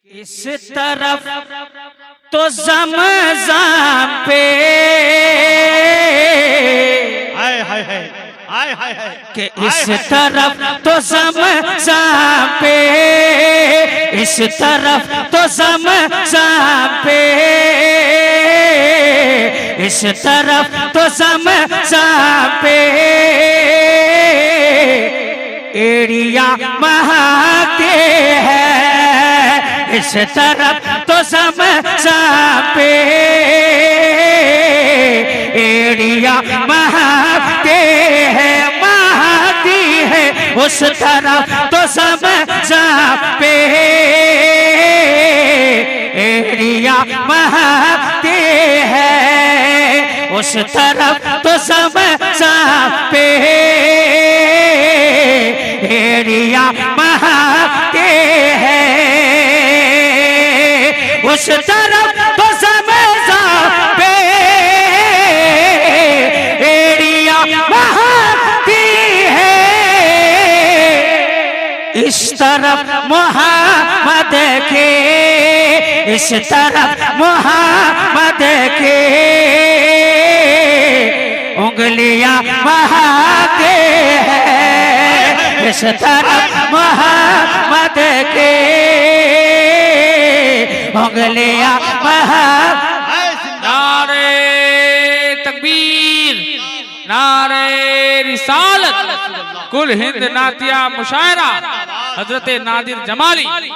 इस तरफ तो ज़म-ज़म पे हाय हाय हाय हाय हाय हाय कि इस तरफ तो ज़म-ज़म पे, इस तरफ तो ज़म-ज़म पे, इस तरफ तो ज़म-ज़म पे एड़िया महके है। इस तरफ तो ज़म-ज़म पे एड़िया महके है, महकी है। उस तरफ तो ज़म-ज़म पे एड़िया महके है, उस तरफ तो ज़म-ज़म पे एड़िया महके है, उस तरफ तो ज़म-ज़म पे एड़िया महकी है। इस तरफ मोहम्मद के, इस तरफ मोहम्मद के उंगलियां महके है। इस तरफ मोहम्मद के उंगलियां महके। नारे तकबीर, नारे रिसालत, कुल हिंद नातिया मुशायरा हजरत नादिर जमाली। अरे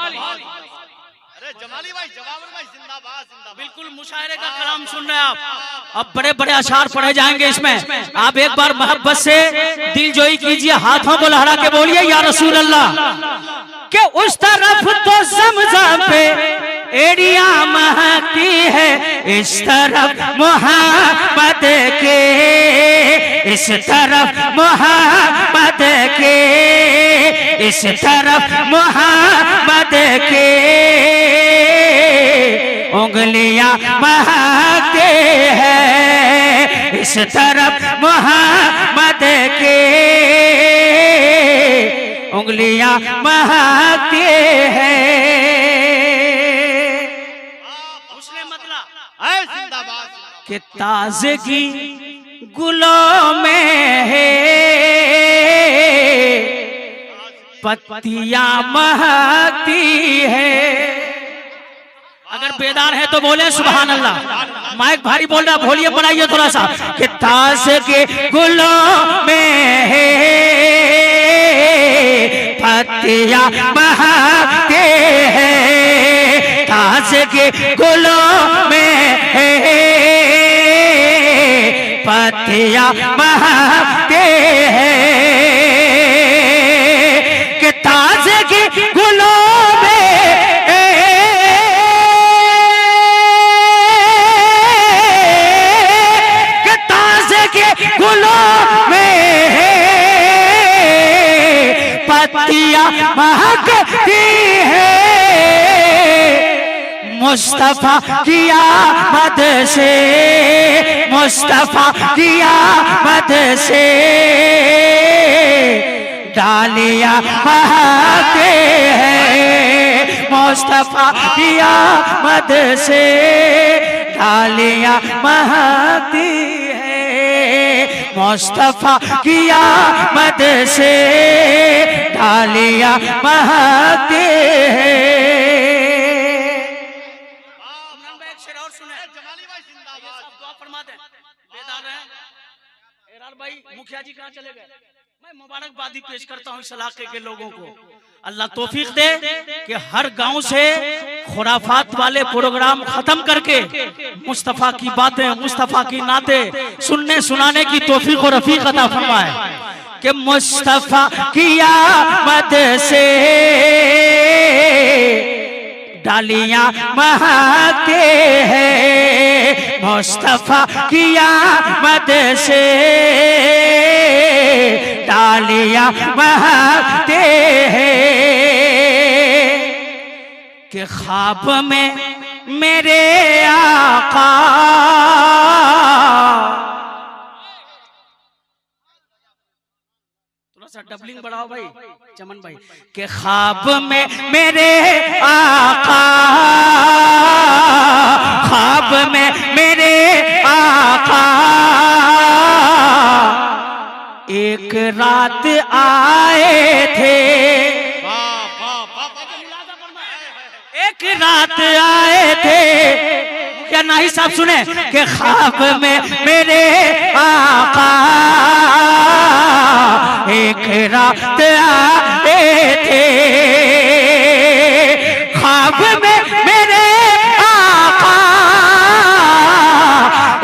जमाली भाई, जवाबर भाई जिंदाबाद जिंदाबाद। बिल्कुल मुशायरे का कलाम सुन रहे हैं आप। अब बड़े बड़े अशार पढ़े जाएंगे इसमें। आप एक बार मोहब्बत से दिलजोई कीजिए, हाथों को लहरा के बोलिए या रसूल अल्लाह। कि उस तरफ तो ज़म-ज़म पे एड़िया महकी है, इस तरफ मोहम्मद के, इस तरफ मोहम्मद के, इस तरफ मोहम्मद के उंगलियां महके है। इस तरफ मोहम्मद के उंगलियां महके है। उसने मतलब हाय जिंदाबाद कि ताज़गी गुलों में है, पत्तियां महकती है। अगर बेदार है तो बोले सुभान अल्लाह। माइक भारी बोल रहा, बोलिए, बढ़ाइए थोड़ा सा। कि ताज़गी गुलों में है, पत्तियां महकती है। ताज़गी गुलों में है, पत्तियां महकती है। कि ताज़गी गुलों में गुलों में पत्तियां महकती है। मुस्तफा की आमद से, मुस्तफा की आमद से डालियां महकती है। मुस्तफा की आमद से डालियां महकती है। मुस्तफा की आमद से डालियां महकती है। जमाली भाई जिंदाबाद। दुआ फरमा दें। बेदार हैं। एरार भाई मुखिया जी कहाँ चले गए? मैं मुबारकबादी पेश करता हूँ इस इलाके के लोगों को। अल्लाह तौफीक दे कि हर गांव से खुराफात वाले प्रोग्राम खत्म करके मुस्तफा की बातें, मुस्तफा की नातें सुनने सुनाने की तौफीक और रफीक अता फरमाए। कि मुस्तफा की आमद से डालियां महकती है। मुस्तफा की आमद से डालियां महकती है। कि ख्वाब में मेरे आका, थोड़ा सा डबलिंग बढ़ाओ भाई चमन भाई। के ख्वाब में मेरे आका एक रात आए थे, क्या नहीं साहब सुने कि ख्वाब में मेरे आका एक रात आए थे, ख्वाब में मेरे आका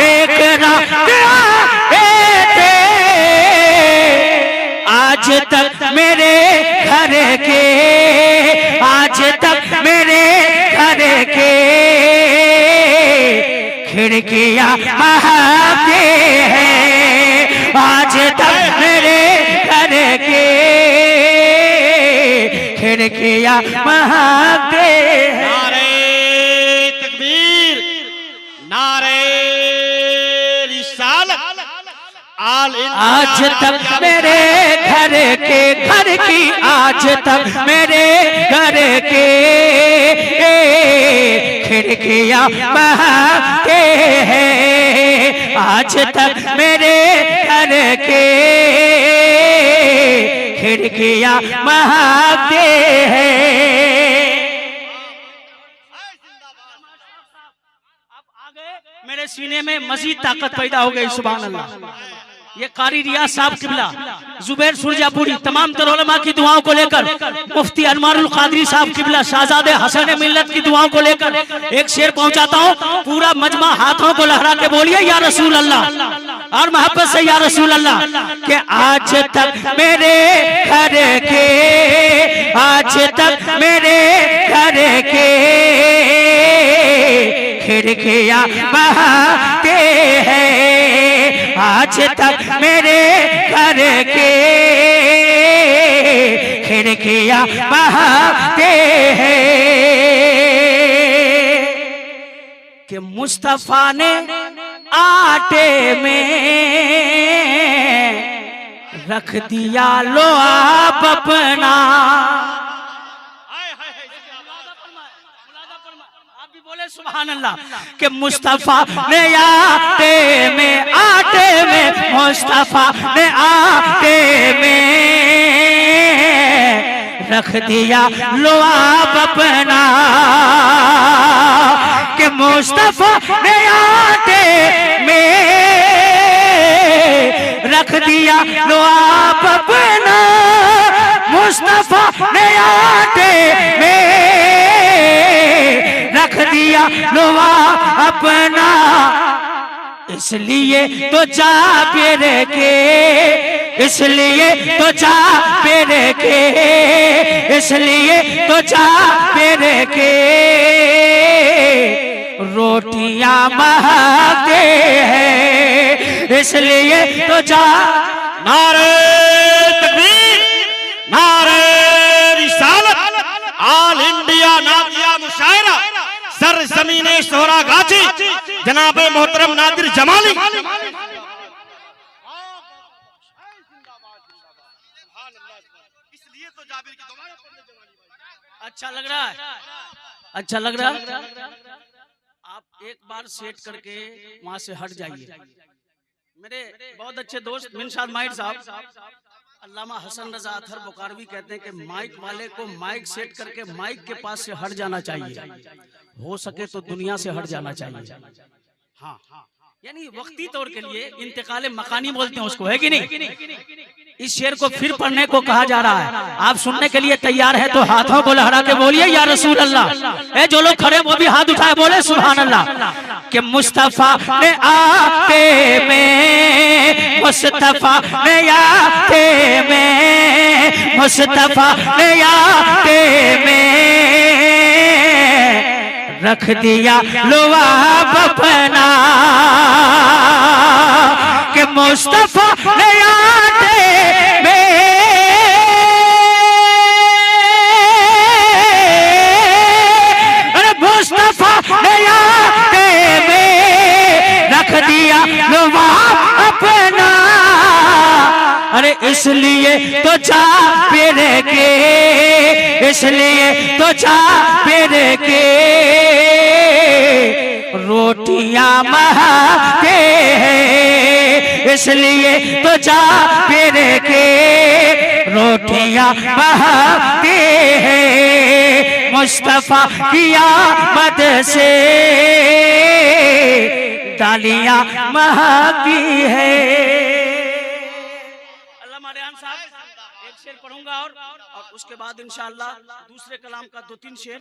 एक रात आए थे, आज तक मेरे घर के, आज तक मेरे घर के खिड़कियां महके हैं, आज तक मेरे घर के खिड़कियां महके हैं। नारे तकबीर, नारे रिसालत, आज तक मेरे घर के, घर की आज तक मेरे घर के खिड़कियां महके हैं, आज तक मेरे घर के खिड़कियां महके हैं। अब आगे मेरे सीने में मजीद ताकत पैदा हो गई, सुभान अल्लाह। ये कारी रियाज साहब किबला, जुबैर सुरजापुरी, तमाम तर उलमा की दुआओं को लेकर, मुफ्ती अनवारुल कादरी साहब किबला, शहजादे हसन मिल्लत की दुआओं को लेकर एक शेर पहुंचाता हूं। पूरा मजमा हाथों को लहरा के बोलिए या रसूल अल्लाह, और मोहब्बत से या रसूल अल्लाह। कि आज तक मेरे घर के, आज तक मेरे घर के खिड़कियां महके हैं, आज तक मेरे घर के खिड़कियां महके हैं। कि मुस्तफा ने आटे में रख दिया लो आप अपना, सुभान अल्लाह। कि मुस्तफा ने आटे में, आटे में मुस्तफा ने आटे में रख दिया लो आप अपना, कि मुस्तफा ने आटे में रख दिया लो आप अपना, मुस्तफा ने आटे में रख दिया लोहा अपना, इसलिए तो जाबिर के, इसलिए तो जाबिर के, इसलिए तो जाबिर के रोटियां महके हैं, इसलिए तो जा। नारे तकबीर, नारे रिसालत, ऑल इंडिया नादिया मुशायरा, सर जमीने सोहरा गाची, जनाबे मोहतरम नादिर जमाली। इसलिए तो जाबिर की दुआएं पढ़ने जमाली भाई। अच्छा लग रहा है, अच्छा लग रहा है। आप एक बार सेट करके वहां से हट जाइए। मेरे बहुत अच्छे दोस्त मिनशाद माहिर साहब, अल्लामा हसन रजा अतहर बुखारवी कहते हैं कि माइक वाले को माइक सेट करके माइक के पास से हट जाना चाहिए, हो सके तो दुनिया से हट जाना चाहिए। हाँ, यानी वक्ती तौर के लिए इंतकाले मकानी बोलते हैं उसको, है कि नहीं। इस शेर को फिर पढ़ने को कहा जा रहा है। आप सुनने के लिए तैयार है तो हाथों को लहरा के बोलिए या रसूल अल्लाह। जो लोग खड़े वो भी हाथ उठाए बोले सुभान अल्लाह। कि मुस्तफा ने आते में, मुस्तफा ने आते में, मुस्तफा ने आते में रख दिया लोहा अपना, कि मुस्तफा ने आते में मुस्तफा ने आते में रख दिया लोहा अपना, अरे इसलिए तो जाबिर के, इसलिए तो जाबिर के रोटियां महके हैं, इसलिए तो जाबिर के रोटियां महके हैं, मुस्तफा की आमद से तालियां महकती है। अल्लामा रेहान साहब एक शेर पढ़ूंगा और उसके बाद इंशाअल्लाह दूसरे कलाम का 2-3 शेर,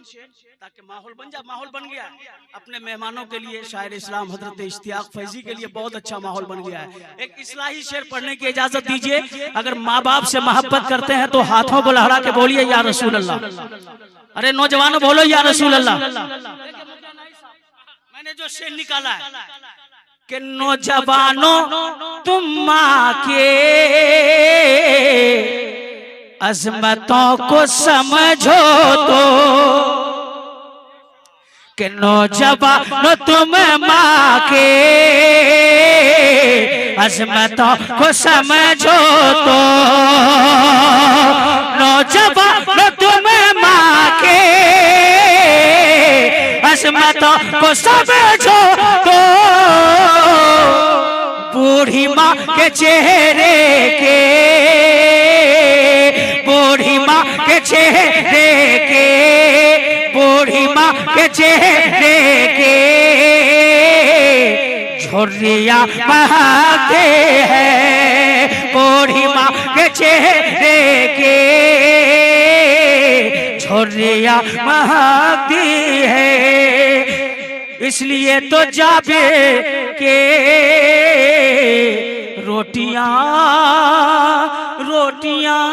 ताकि माहौल बन जाए। माहौल बन गया है अपने मेहमानों के लिए, शायर इस्लाम हजरत इश्तियाक फैजी के लिए बहुत अच्छा माहौल बन गया है। एक इस्लाही शेर पढ़ने की इजाजत दीजिए। अगर माँ बाप से मोहब्बत करते हैं तो हाथों को लहरा के बोलिए या रसूल अल्लाह। अरे नौजवानों बोलो या रसूल अल्लाह। मैंने जो शेर निकाला है कि नौजवानों तुम माँ के अजमतों को समझो तो, कि नौजवानों तुम माँ के अजमतों को समझो तो, नौजवानों तुम माँ के अजमतों को समझो तो, बूढ़ी माँ के चेहरे के, बूढ़ी माँ के चेहरे के, बूढ़ी माँ के चेहरे के झुर्रियाँ महकते हैं, बूढ़ी माँ के चेहरे के झुर्रियाँ महकती है। इसलिए तो जाबे के रोटियां रोटियां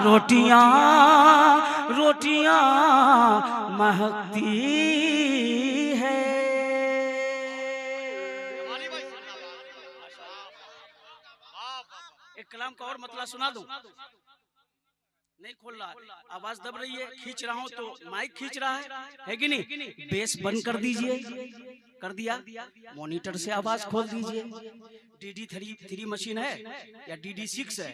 रोटियां रोटियां महकती है। एक कलाम का और मतलब सुना दूं? नहीं खोल रहा, आवाज दब रही है, खींच रहा हूं तो माइक खींच रहा है कि नहीं? बेस बंद कर दीजिए। कर दिया? मॉनिटर से आवाज खोल दीजिए। DD3 मशीन है या DD6 है?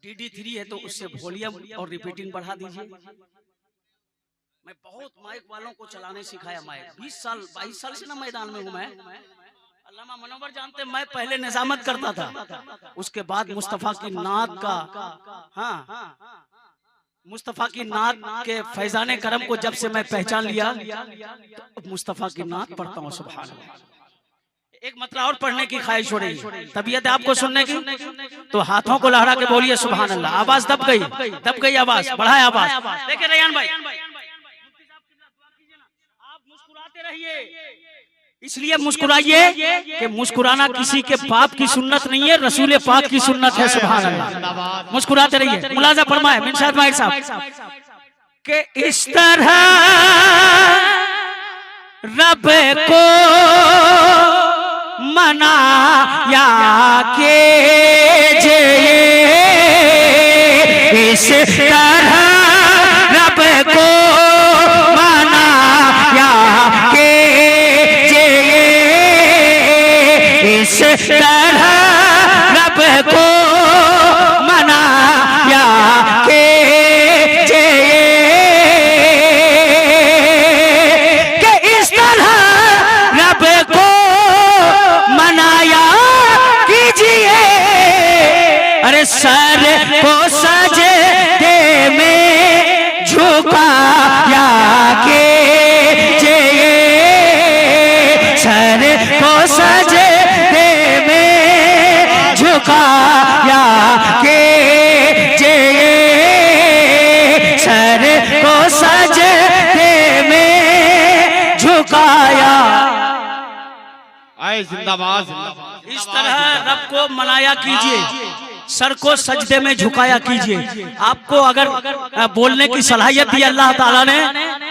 DD3 है तो उससे वॉल्यूम और रिपीटिंग बढ़ा दीजिए। मैं बहुत माइक वालों को चलाने सिखाया। माइक 22 साल से ना मैदान में हूं मैं। अल्लामा मुनव्वर जानते, मैं पहले निजामत करता था, उसके बाद मुस्तफा की नात का, हाँ मुस्तफा की नात के फैजाने करम को जब से मैं पहचान लिया तो मुस्तफा की नात पढ़ता हूँ। सुभान अल्लाह। एक मतलब और पढ़ने की ख्वाहिश हो रही, तबीयत है आपको सुनने की, तो हाथों को लहरा के बोलिए सुभान अल्लाह। आवाज दब गई आवाज, बढ़ाए आवाज। देखिए रेहान भाई, आप मुस्कुराते रहिए, इसलिए मुस्कुराइए कि मुस्कुराना किसी के बाप की सुन्नत नहीं है, रसूल पाक की सुन्नत है। सुभान अल्लाह। मुस्कुराते रहिए। मुलाजा फरमाए मिनशाद माहिर साहब कि इस तरह रब को मनाया के जे, इस तरह रब को मनाया के जे, इस तरह रब को मनाया के जे, कि इस तरह रब को मनाया कीजिए। अरे सर को सजदे में झुकाया कीजिए, सर को सजदे में झुकाया कीजिए, सर को सजदे में झुकाया। आए जिंदाबाद जिंदाबाद। इस तरह रब को मनाया कीजिए, सर को सजदे में झुकाया कीजिए। आपको अगर बोलने की सलाहियत दी अल्लाह ताला ने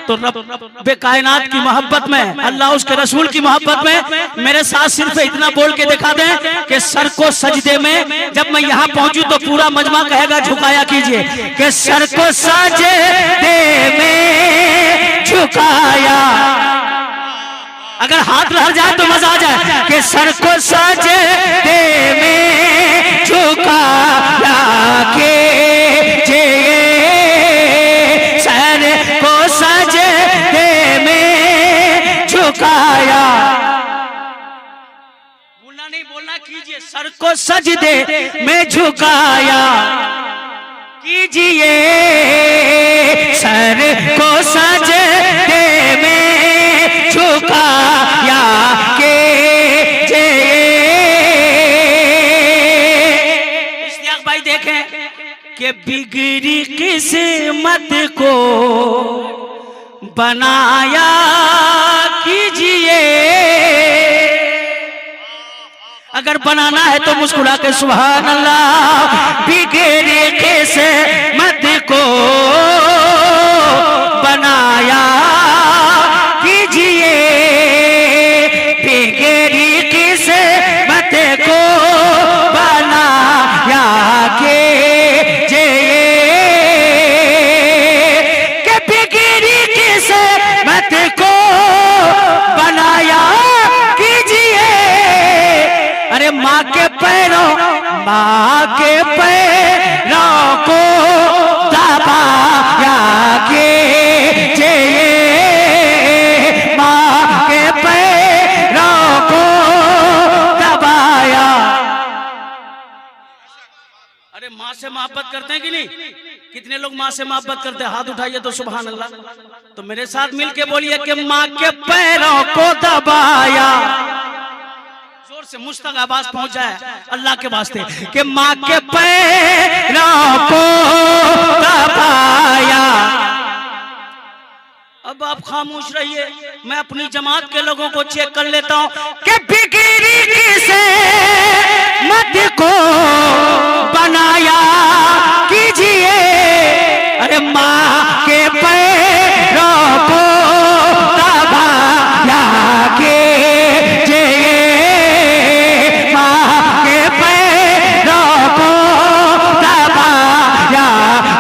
तो रब कायनात की मोहब्बत में, अल्लाह उसके रसूल की मोहब्बत में मेरे साथ सिर्फ इतना बोल के दिखा दें कि सर को सजदे में, जब मैं यहाँ पहुंचू तो पूरा मजमा कहेगा झुकाया कीजिए, कि सर को सजदे में झुकाया। अगर हाथ रह जाए तो मजा आ जाए कि सर को सजदे में झुकाया कीजिए, सर को सजदे में झुकाया। बोलना नहीं, बोलना कीजिए। सर को सजदे में झुकाया कीजिए सर को सजदे में झुकाया के इश्तियाक भाई देखें कि बिगड़ी किस्मत को बनाया कीजिए। अगर बनाना है तो मुस्कुरा के सुभान अल्लाह। बिगड़ी किस्मत को बनाया कीजिए, बिगड़ी किस्मत को बनाया कीजिए, कि बिगड़ी किस्मत को बनाया कीजिए। अरे माँ के पैरों को दबाया कीजिए, माँ के पैरों को दबाया। अरे माँ से मोहब्बत करते हैं कि नहीं? कितने लोग माँ से मोहब्बत करते हैं? हाथ उठाइए तो सुभान अल्लाह। तो मेरे साथ मिलके बोलिए कि माँ के पैरों को दबाया। जोर से मुस्तक आवाज पहुंचा है अल्लाह के वास्ते कि माँ के पैरों को दबाया। अब आप खामोश रहिए, मैं अपनी जमात के लोगों को चेक कर लेता हूं कि बिगड़ी किस्मत को बनाया कीजिए। अरे माँ के पैरों को दबाया कीजिए, माँ के पैरों को दबाया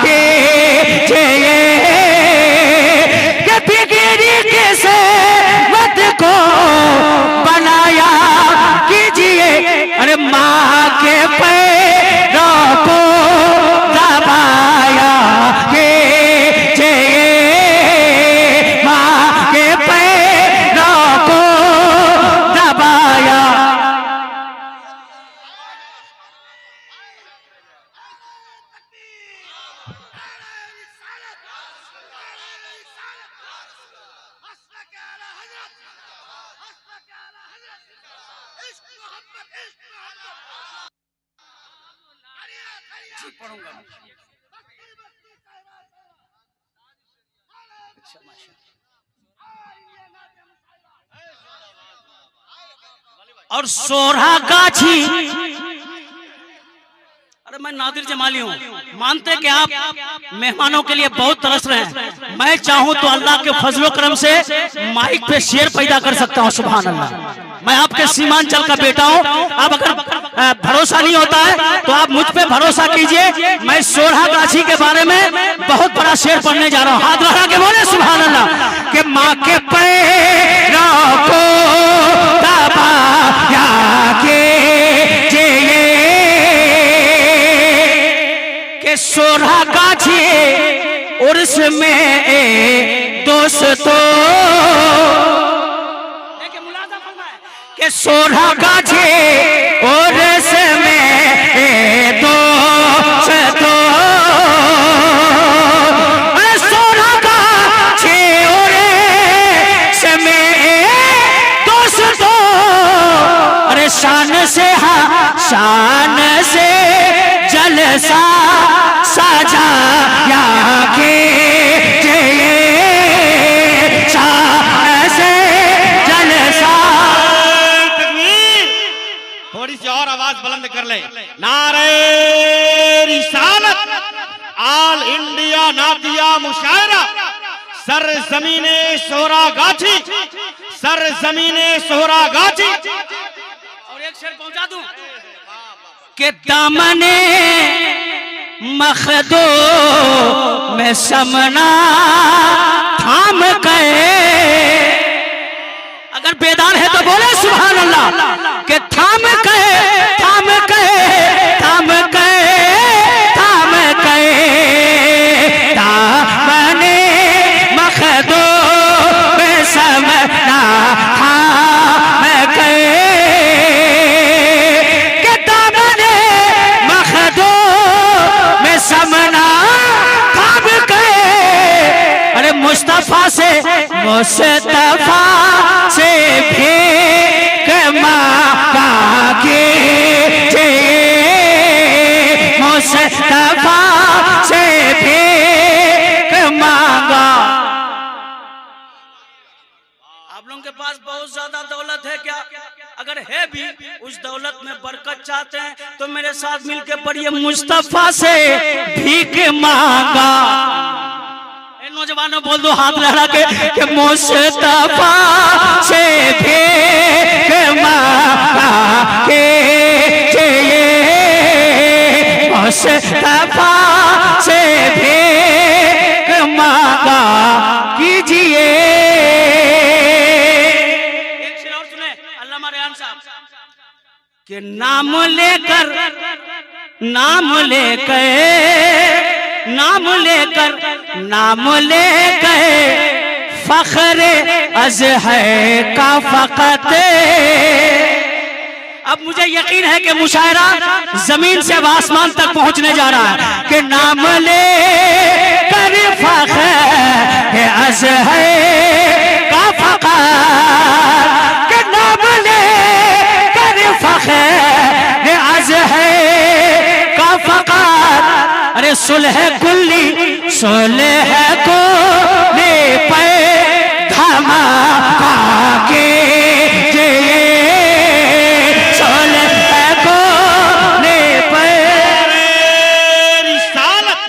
कीजिए, कि बिगड़ी किस्मत को बनाया कीजिए। अरे माँ के पैरों को दबाया कीजिए, माँ के पैरों को दबाया। और सोरहा गाछी। अरे मैं नादिर जमाली हूँ, मानते कि आप मेहमानों के लिए बहुत तरस रहे हैं। मैं चाहूँ तो अल्लाह के फजलो करम से माइक पे शेर पैदा कर सकता हूँ। सुभान अल्लाह। मैं आपके सीमांचल का बेटा हूँ। अब अगर भरोसा नहीं होता है तो आप मुझ पे भरोसा कीजिए। मैं सोरहा गाछी के बारे में बहुत बड़ा शेर पढ़ने जा रहा हूँ। हाथ बढ़ा के बोले सुभान अल्लाह। कि माँ के पैरों को दबाया कीजिए, के सोरहा गाछी उर्स में दोस्तों, के सोरहा गाछी उर्स में दोस्तों, सोरहा गाछी उर्स में दोस्तों। अरे शान से शान से जलसा सजाया कीजिए, शान से जलसा। थोड़ी सी और आवाज बुलंद कर ले। नारे रिसालत, आल इंडिया नातिया मुशायरा, सर जमीने सोहरा गाछी, सर जमीने सोहरा गाछी। और एक शेर पहुंचा दूं कि दामने मखदो में समना थाम गए। अगर बेदार है तो बोले सुभान अल्लाह। कि थाम गए, थाम गए, थाम गए, थाम गए, दामने मखदो में समना थाम गए, कि दामने मखदो में समना मुस्तफा से भीख मांगा कीजिए, मुस्तफा से भीख मांगा। आप लोगों के पास बहुत ज्यादा दौलत है क्या? अगर है भी, उस दौलत में बरकत चाहते हैं तो मेरे साथ मिलकर पढ़िए, मुस्तफा से भीख मांगा। नौजवानों बोल दो हाथ लहरा के कि मुस्तफा से भीख मांगा कीजिए, मुस्तफा से भीख मांगा कीजिए। एक शेर और सुने अल्लामा रेहान साहब के नाम लेकर, नाम लेकर, नाम लेकर, नाम लेकर फख्र अज़हर का फ़क़त। अब मुझे यकीन है कि मुशायरा जमीन से अब आसमान तक पहुंचने जा रहा है कि नाम लेकर फख्र अज़हर का फ़क़त, कि नाम लेकर फख्र अज़हर का फ़क़त। अरे सुलह कुल्ली, सुलह को ले पे धमाका कीजिए, सुलह को ले पे। रिसालत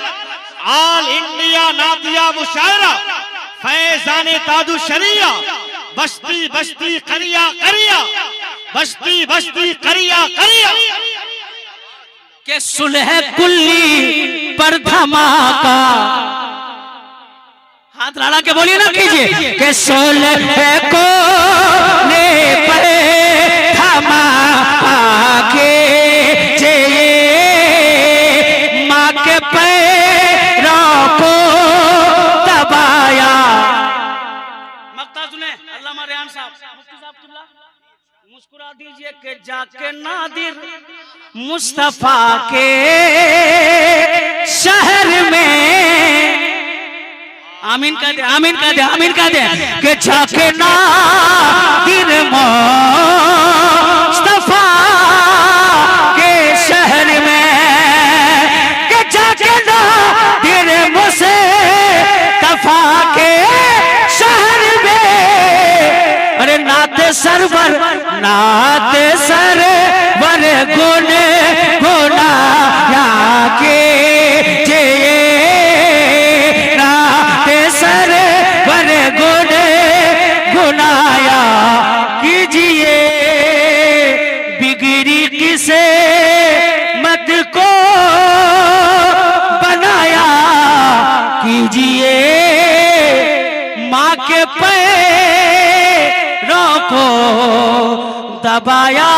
आल इंडिया नादिया मुशायरा फैजाने ताजु शरिया, बस्ती बस्ती करिया करिया, बस्ती बस्ती करिया करिया, के सुलह कुल्ली पर धमाका। हाथ लड़ा के बोलिए ना कीजिए कि सुलह को ले पर धमाका कीजिए, माँ के पैरों को दबाया। मक्ता सुने अल्लामा रेहान साहब, मुफ्ती साहब किबला मुस्कुरा दीजिए कि जाके नादिर मुस्तफा के शहर में, आमीन कह दे, आमीन कह दे, आमीन कह दे कि जाके नादिर मुस्तफा के शहर में, कि जाके नादिर मुस्तफा के शहर में। अरे नाते सरवर, नाते सरवर गुन गुनाया कीजिए, नाते सरवर गुन गुनाया कीजिए। बिगड़ी किसे मत को बनाया कीजिए, माँ के पैरों को दबाया